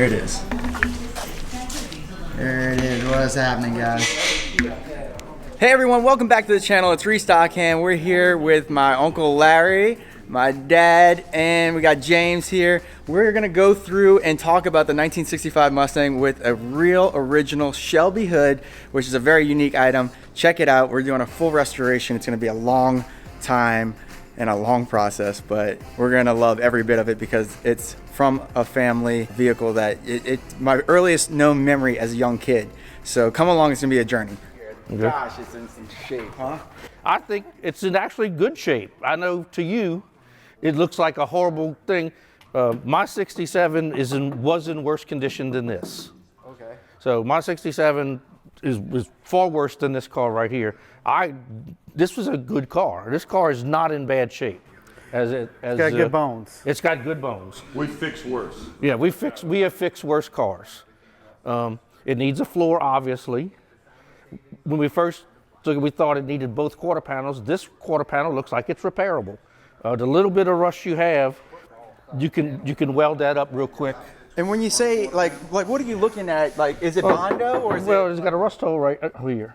Here it is. There it is. What's happening, guys? Hey everyone, welcome back to the channel. It's Restock and we're here with my Uncle Larry, my dad, and we got James here. We're gonna go through and talk about the 1965 Mustang with a real original Shelby hood, which is a very unique item. Check it out. We're doing a full restoration. It's gonna be a long time and a long process, but we're gonna love every bit of it because it's from a family vehicle that my earliest known memory as a young kid. So come along, it's gonna be a journey. Okay. Gosh, it's in some shape, huh? I think it's in actually good shape. I know to you, it looks like a horrible thing. My 67 was in worse condition than this. Okay. So my 67 is far worse than this car right here. This was a good car. This car is not in bad shape. It's got good bones. It's got good bones. We fix worse. Yeah, we have fixed worse cars. It needs a floor, obviously. When we first took it, we thought it needed both quarter panels. This quarter panel looks like it's repairable. The little bit of rust you have, you can weld that up real quick. And when you say like what are you looking at? Like, is it Bondo or is it's got a rust hole right here.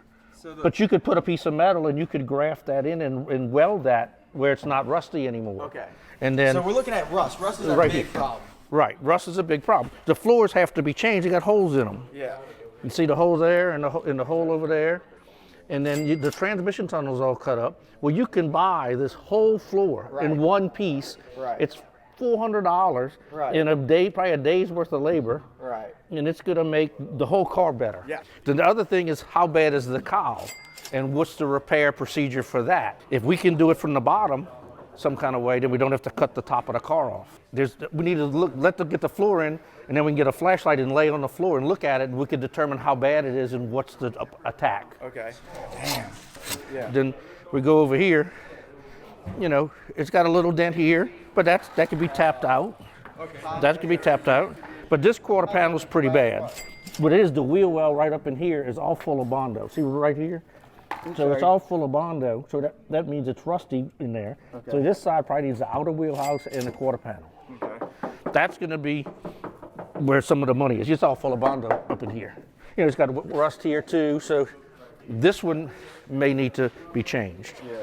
But you could put a piece of metal and you could graft that in and weld that where it's not rusty anymore. Okay. And then so we're looking at rust. Rust is a right big here. problem. Right, rust is a big problem. The floors have to be changed. They got holes in them. Yeah. You see the holes there and the hole over there, and then the transmission tunnel's all cut up. Well, you can buy this whole floor in one piece. Right. It's $400 in a day, probably a day's worth of labor. Right. And it's gonna make the whole car better. Yeah. Then the other thing is how bad is the cowl, and what's the repair procedure for that? If we can do it from the bottom, some kind of way, then we don't have to cut the top of the car off. We need to get the floor in, and then we can get a flashlight and lay on the floor and look at it, and we can determine how bad it is and what's the attack. Okay. Damn. Yeah. Then we go over here. You know, it's got a little dent here, but that can be tapped out. Okay. That can be tapped out. But this quarter panel is pretty bad. What it is, the wheel well right up in here is all full of Bondo. See right here? So it's all full of Bondo, so that means it's rusty in there. Okay. So this side probably needs the outer wheelhouse and the quarter panel. Okay. That's gonna be where some of the money is. It's all full of Bondo up in here. You know, it's got rust here too, so this one may need to be changed. Yeah.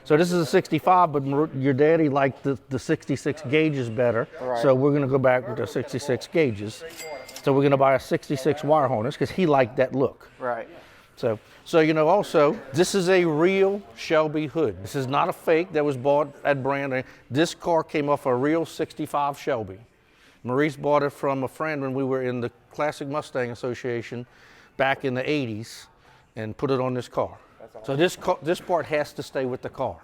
So this is a 65, but your daddy liked the 66 gauges better, so we're gonna go back with the 66 gauges. So we're gonna buy a 66 wire harness because he liked that look. Right. So you know, also, this is a real Shelby hood. This is not a fake that was bought at brand. This car came off a real 65 Shelby. Maurice bought it from a friend when we were in the Classic Mustang Association back in the 80s and put it on this car. So this part has to stay with the car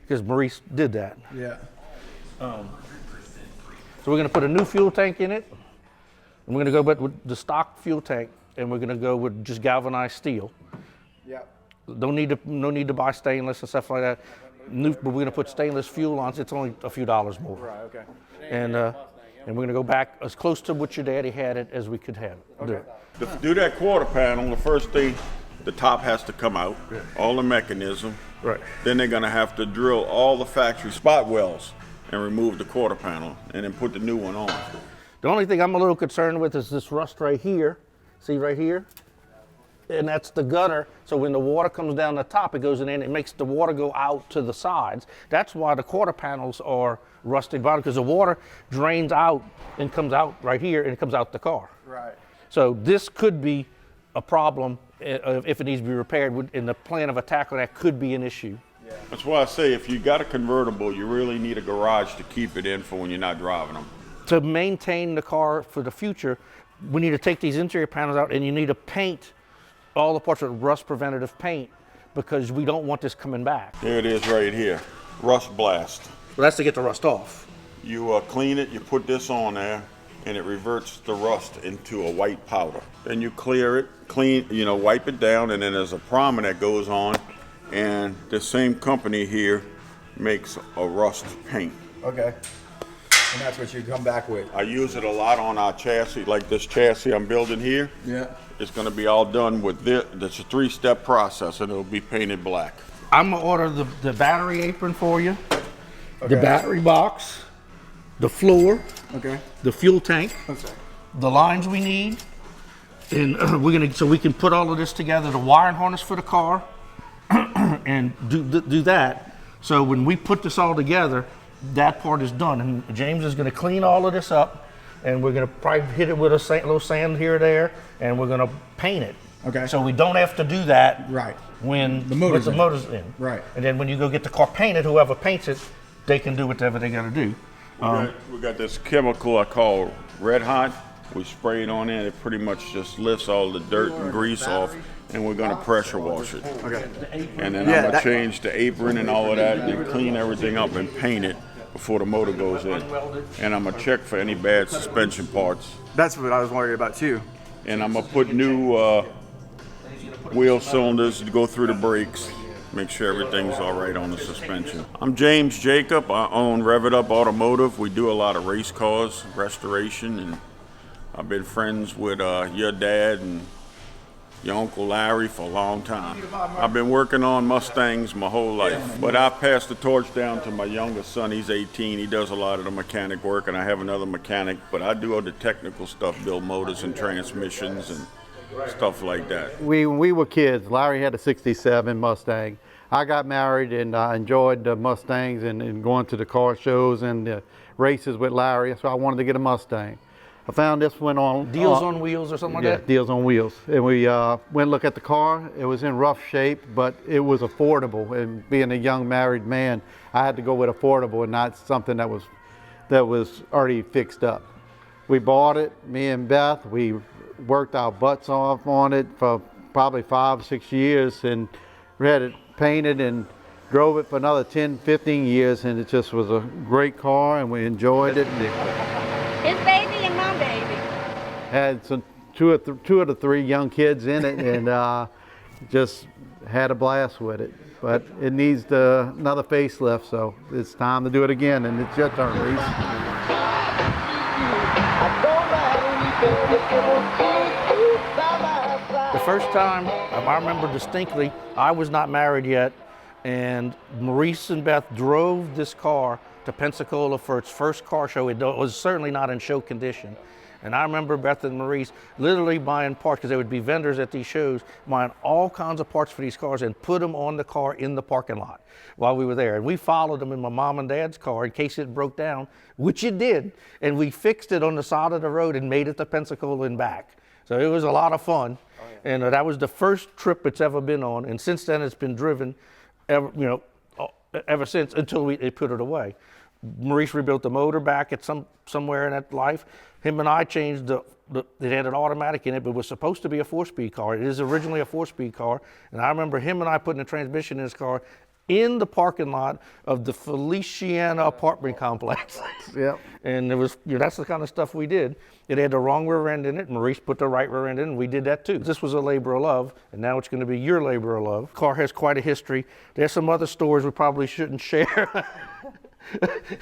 because Maurice did that. Yeah. So we're gonna put a new fuel tank in it. And we're gonna go back with the stock fuel tank, and we're gonna go with just galvanized steel. Yeah. No need to buy stainless and stuff like that. But we're gonna put stainless fuel on. It's only a few dollars more. Right. Okay. And we're gonna go back as close to what your daddy had it as we could have it. Okay. To do that quarter panel, the first thing, the top has to come out, all the mechanism. Right. Then they're gonna have to drill all the factory spot wells and remove the quarter panel and then put the new one on. The only thing I'm a little concerned with is this rust right here. See right here? And that's the gutter. So when the water comes down the top, it goes in and it makes the water go out to the sides. That's why the quarter panels are rusted bottom, because the water drains out and comes out right here and it comes out the car. Right. So this could be a problem if it needs to be repaired. In the plan of attack, that could be an issue. Yeah. That's why I say if you got a convertible, you really need a garage to keep it in for when you're not driving them. To maintain the car for the future, we need to take these interior panels out and you need to paint all the parts with rust preventative paint because we don't want this coming back. There it is right here, rust blast. Well, that's to get the rust off. You clean it, you put this on there, and it reverts the rust into a white powder. Then you clear it, wipe it down, and then there's a primer that goes on, and the same company here makes a rust paint. Okay. And that's what you come back with. I use it a lot on our chassis, like this chassis I'm building here. Yeah. It's gonna be all done with this. It's a 3-step process, and it'll be painted black. I'm gonna order the battery apron for you, okay. the battery box, the floor, Okay. the fuel tank, Okay. the lines we need, and so we can put all of this together, the wiring harness for the car, and do that. So when we put this all together, that part is done, and James is going to clean all of this up, and we're going to probably hit it with a little sand here or there, and we're going to paint it. Okay. So we don't have to do that Right. when The motor's in. in. Right. And then when you go get the car painted, whoever paints it, they can do whatever they got to do. We got this chemical I call Red Hot. We spray it on it. It pretty much just lifts all the dirt and grease off, and we're gonna pressure wash it. Okay. And then I'm gonna change the apron and all of that, and then clean everything up and paint it before the motor goes in. And I'm gonna check for any bad suspension parts. That's what I was worried about too. And I'm gonna put new wheel cylinders to go through the brakes. Make sure everything's all right on the suspension. I'm James Jacob. I own Rev It Up Automotive. We do a lot of race cars, restoration, and I've been friends with your dad and your Uncle Larry for a long time. I've been working on Mustangs my whole life, but I passed the torch down to my youngest son. He's 18. He does a lot of the mechanic work, and I have another mechanic, but I do all the technical stuff, build motors and transmissions and stuff like that. When we were kids, Larry had a 67 Mustang. I got married and I enjoyed the Mustangs and going to the car shows and the races with Larry, so I wanted to get a Mustang. I found this one on Deals on Wheels or something like that? Deals on Wheels. And we went and looked at the car. It was in rough shape, but it was affordable. And being a young married man, I had to go with affordable and not something that was already fixed up. We bought it, me and Beth. We worked our butts off on it for probably 5 or 6 years, and we had it painted and drove it for another 10, 15 years, and it just was a great car, and we enjoyed it. His baby and my baby. Had two of the 3 young kids in it, and just had a blast with it. But it needs another facelift, so it's time to do it again, and it's your turn, Reese. The first time, I remember distinctly, I was not married yet, and Maurice and Beth drove this car to Pensacola for its first car show. It was certainly not in show condition. And I remember Beth and Maurice literally buying parts, because there would be vendors at these shows, buying all kinds of parts for these cars and put them on the car in the parking lot while we were there. And we followed them in my mom and dad's car in case it broke down, which it did. And we fixed it on the side of the road and made it to Pensacola and back. So it was a lot of fun. And that was the first trip it's ever been on. And since then, it's been driven ever since, until they put it away. Maurice rebuilt the motor back at somewhere in that life. Him and I changed it had an automatic in it, but it was supposed to be a 4-speed car. It is originally a 4-speed car. And I remember him and I putting a transmission in his car in the parking lot of the Feliciana apartment complex. Yep. And it was, that's the kind of stuff we did. It had the wrong rear end in it. Maurice put the right rear end in, and we did that too. This was a labor of love, and now it's going to be your labor of love. Car has quite a history. There's some other stories we probably shouldn't share.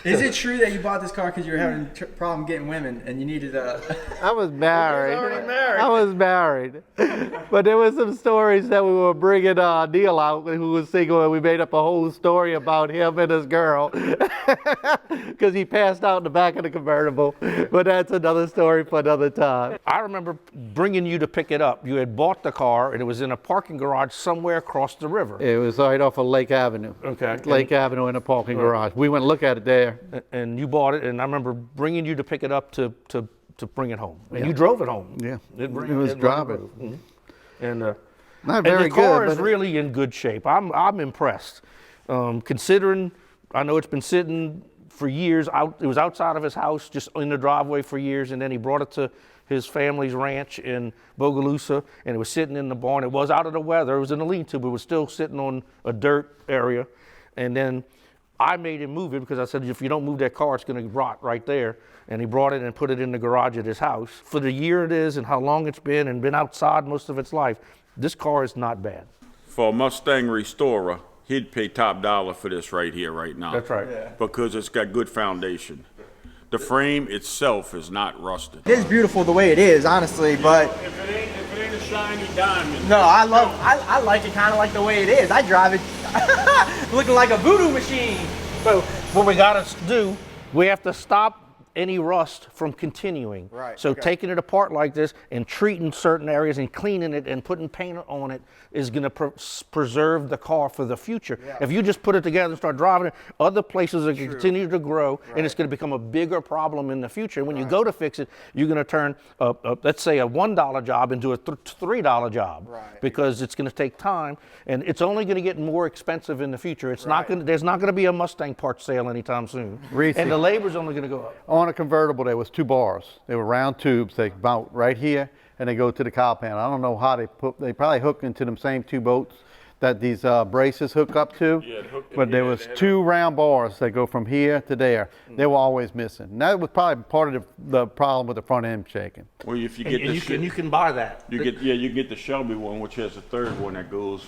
Is it true that you bought this car because you were having a problem getting women and you needed a... I was married. already married. I was married. But there was some stories that we were bringing Neil out, who was single, and we made up a whole story about him and his girl because he passed out in the back of the convertible. But that's another story for another time. I remember bringing you to pick it up. You had bought the car, and it was in a parking garage somewhere across the river. It was right off of Lake Avenue. Okay. Lake Avenue in a parking garage. We went to look at it there. And you bought it, and I remember bringing you to pick it up to bring it home. And you drove it home. Yeah, it was driving. Mm-hmm. And Not very and the car good, is but really in good shape. I'm impressed. Considering, I know it's been sitting for years. It was outside of his house, just in the driveway for years, and then he brought it to his family's ranch in Bogalusa, and it was sitting in the barn. It was out of the weather. It was in a lean-to, but it was still sitting on a dirt area. And then I made him move it because I said, if you don't move that car, it's going to rot right there. And he brought it and put it in the garage at his house. For the year it is and how long it's been and been outside most of its life, this car is not bad. For a Mustang restorer, he'd pay top dollar for this right here, right now. That's right. Yeah. Because it's got good foundation. The frame itself is not rusted. It is beautiful the way it is, honestly, but If it ain't a shiny diamond. no, I like it kind of like the way it is. I drive it looking like a voodoo machine. So what we got to do, we have to stop any rust from continuing. Right, So okay. taking it apart like this and treating certain areas and cleaning it and putting paint on it is going to preserve the car for the future. Yeah. If you just put it together and start driving it, other places are going to continue to grow, and it's going to become a bigger problem in the future. And when you go to fix it, you're going to turn, let's say, a $1 job into a $3 job, because it's going to take time, and it's only going to get more expensive in the future. It's not going. There's not going to be a Mustang parts sale anytime soon, and the labor's only going to go up. On a convertible, there was 2 bars. They were round tubes. They mount right here, and they go to the cowl panel. I don't know how they probably hook into them same 2 bolts that these braces hook up to. Yeah, it hooked in but there here, was they had 2 round bars that go from here to there. They were always missing. And that was probably part of the problem with the front end shaking. Well, if you get And you can buy that. you get the Shelby one, which has a 3rd one that goes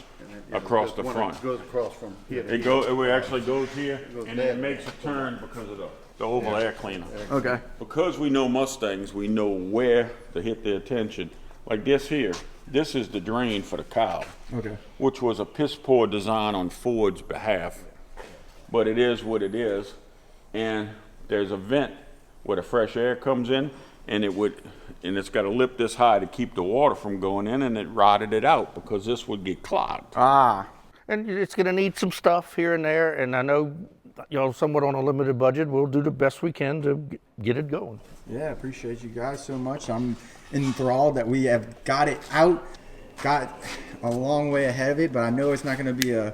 across the front. Goes across from here to It actually goes here, and then it makes a turn because of the oval air cleaner. Okay. Because we know Mustangs, we know where to hit their attention. Like this here, this is the drain for the cowl, which was a piss poor design on Ford's behalf. But it is what it is, and there's a vent where the fresh air comes in, and it's got a lip this high to keep the water from going in, and it rotted it out because this would get clogged. Ah. And it's going to need some stuff here and there, and I know, somewhat on a limited budget, we'll do the best we can to get it going. Yeah, appreciate you guys so much. I'm enthralled that we have got it out, got a long way ahead of it, but I know it's not going to be an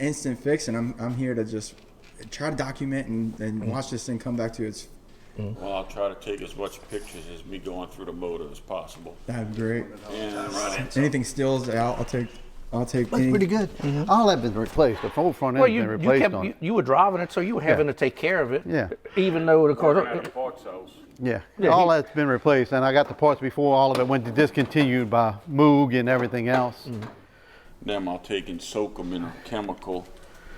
instant fix, and I'm here to just try to document and watch this thing come back to its. Well, I'll try to take as much pictures as me going through the motor as possible. That'd be great. And Anything stills out, I'll take. That's any, pretty good. All that been replaced. The whole front end Well, has been replaced on it. you were driving it, so you were having to take care of it. Yeah. Even though the car. at the parts house. Yeah, Yeah, all that's been replaced, and I got the parts before all of it went to discontinued by Moog and everything else. Them I'll take and soak them in a chemical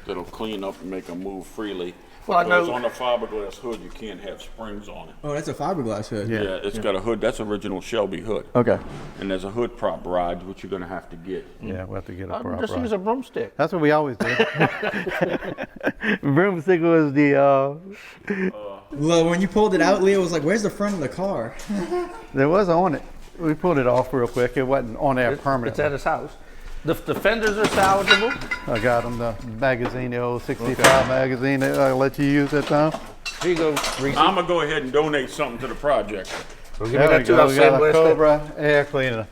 that'll clean up and make them move freely. Well, I Because know- on the fiberglass hood, you can't have springs on it. Oh, that's a fiberglass hood. Yeah, it's got a hood. That's original Shelby hood. Okay. And there's a hood prop ride, which you're gonna have to get. Yeah, we'll have to get a prop Just ride. use a broomstick. That's what we always do. Broomstick was the, Well, when you pulled it out, Leo was like, "Where's the front of the car?" there was on it. We pulled it off real quick. It wasn't on there It's permanently. at his house. The fenders are salvageable. I got them, the magazine, the old 65 magazine that I let you use that time. Here you go, Reese. I'm gonna go ahead and donate something to the project. We'll give me There we that too. go. I'll We got a sandblast it. Cobra air cleaner.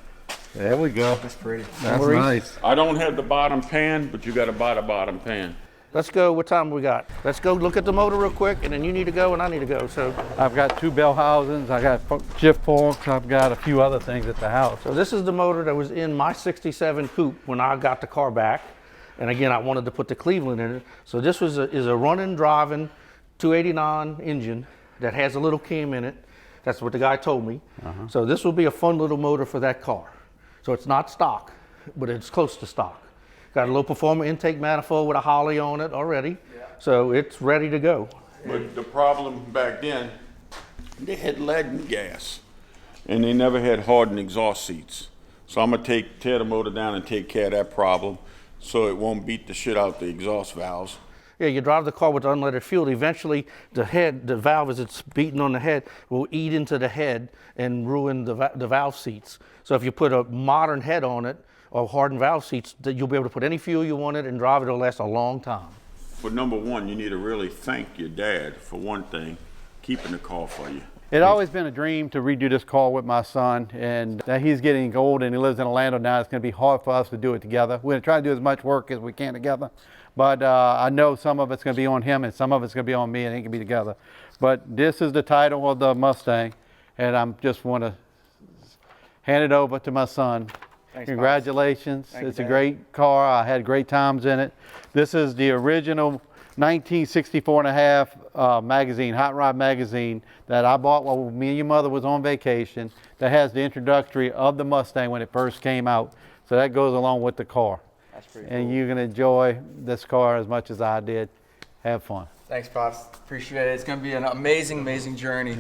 There we go. That's pretty. That's Maurice? nice. I don't have the bottom pan, but you gotta buy the bottom pan. Let's go. What time we got? Let's go look at the motor real quick, and then you need to go, and I need to go. So, I've got 2 bell housings. I got shift forks. I've got a few other things at the house. so this is the motor that was in my '67 coupe when I got the car back. And again, I wanted to put the Cleveland in it. So this is a running, driving 289 engine that has a little cam in it. That's what the guy told me. So this will be a fun little motor for that car. So it's not stock, but it's close to stock. Got a low performer intake manifold with a Holly on it already. So it's ready to go. But the problem back then, they had lead and gas, and they never had hardened exhaust seats. So I'm gonna tear the motor down and take care of that problem, so it won't beat the shit out the exhaust valves. Yeah, you drive the car with unleaded fuel. Eventually, the valve as it's beating on the head will eat into the head and ruin the valve seats. So if you put a modern head on it or hardened valve seats, that you'll be able to put any fuel you want in it and drive it. It'll last a long time. But number one, you need to really thank your dad for one thing, keeping the car for you. It always been a dream to redo this car with my son, and now he's getting old and he lives in Orlando now. It's going to be hard for us to do it together. We're going to try to do as much work as we can together, but I know some of it's going to be on him and some of it's going to be on me, and it can be together. But this is the title of the Mustang, and I just want to hand it over to my son. Thanks, Congratulations. Thank you, It's a Dad. great car. I had great times in it. This is the original 1964 and a half magazine, Hot Rod magazine, that I bought while me and your mother was on vacation, that has the introductory of the Mustang when it first came out. So that goes along with the car. That's pretty And cool. you're gonna enjoy this car as much as I did. Have fun. Thanks, Pops. Appreciate it. It's gonna be an amazing, amazing journey.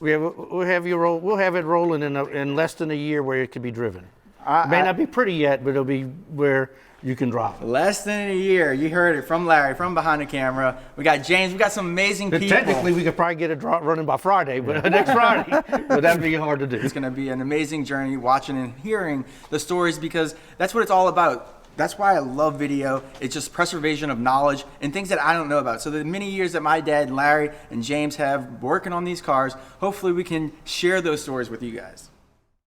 We'll have it rolling in less than a year where it can be driven. It may not be pretty yet, but it'll be where you can drive it. Less than a year. You heard it from Larry, from behind the camera. We got James. We got some amazing people. Technically, we could probably get it running by Friday, but next Friday, but that'd be hard to do. It's going to be an amazing journey watching and hearing the stories, because that's what it's all about. That's why I love video. It's just preservation of knowledge and things that I don't know about. So the many years that my dad, Larry, and James have working on these cars, hopefully we can share those stories with you guys.